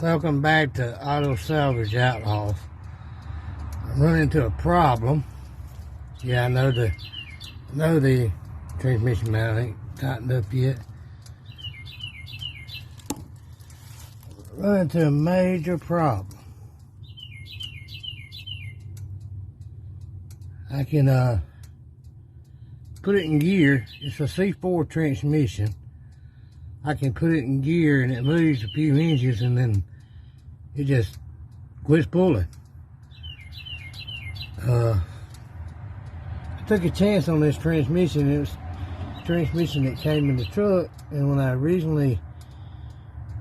Welcome back to Auto Salvage Outlaws. I'm running into a problem. Yeah, I know the transmission mount ain't tightened up yet. Running into a major problem. I can put it in gear. It's a C4 transmission. I can put it in gear and it moves a few inches and then it just quits pulling. I took a chance on this transmission. It was a transmission that came in the truck, and when I originally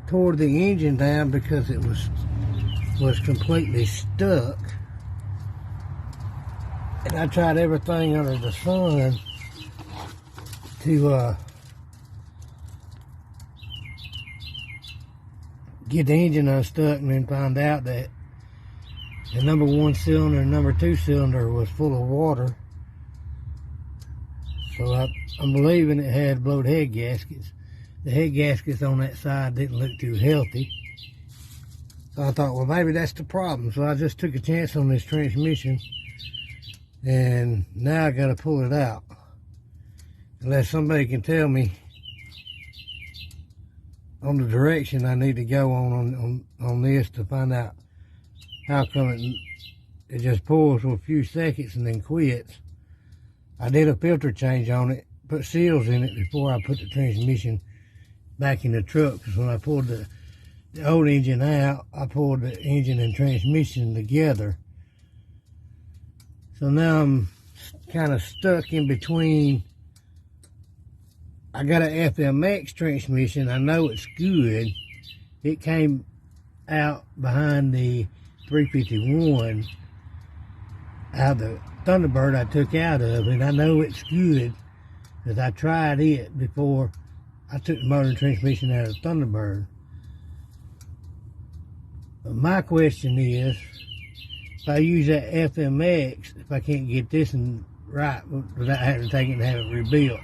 tore the engine down because it was completely stuck, and I tried everything under the sun to get the engine unstuck, and then find out that the number 1 cylinder and number 2 cylinder was full of water. So I'm believing it had blowed head gaskets. The head gaskets on that side didn't look too healthy. So I thought, well, maybe that's the problem. So I just took a chance on this transmission, and now I gotta pull it out. Unless somebody can tell me on the direction I need to go on this to find out how come it just pulls for a few seconds and then quits. I did a filter change on it, put seals in it before I put the transmission back in the truck, because when I pulled the old engine out, I pulled the engine and transmission together. So now I'm kind of stuck in between. I got an FMX transmission. I know it's good. It came out behind the 351 out of the Thunderbird I took out of, and I know it's good because I tried it before I took the motor and transmission out of the Thunderbird. But my question is, if I use that FMX, if I can't get this in right without having to take it and have it rebuilt.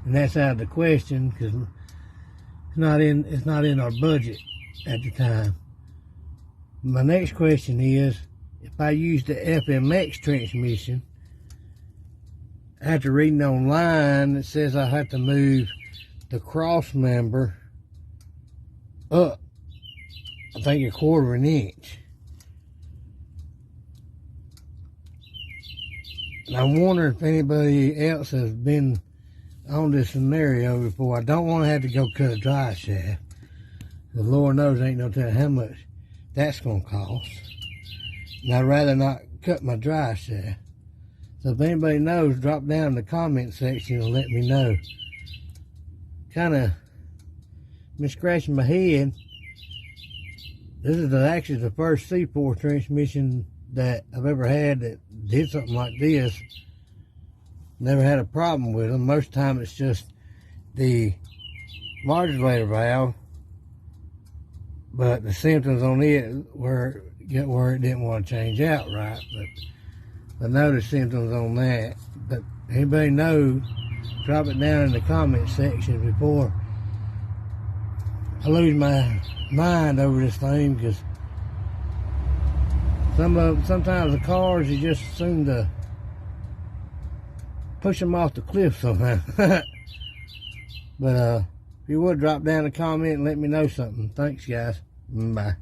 And that's out of the question because it's not in our budget at the time. My next question is, if I use the FMX transmission, after reading online, it says I have to move the cross member up, I think, 1/4 inch. And I'm wondering if anybody else has been on this scenario before. I don't want to have to go cut a dry shaft. The Lord knows ain't no telling how much that's going to cost. And I'd rather not cut my dry shaft. So if anybody knows, drop down in the comment section and let me know. Kind of been scratching my head. This is actually the first C4 transmission that I've ever had that did something like this. Never had a problem with them. Most of the time it's just the modulator valve, but the symptoms on it were it didn't want to change out right. But I know the symptoms on that. But anybody knows, drop it down in the comment section before I lose my mind over this thing, because sometimes the cars, you just assume to push them off the cliff somehow. But if you would, drop down a comment and let me know something. Thanks, guys. Bye.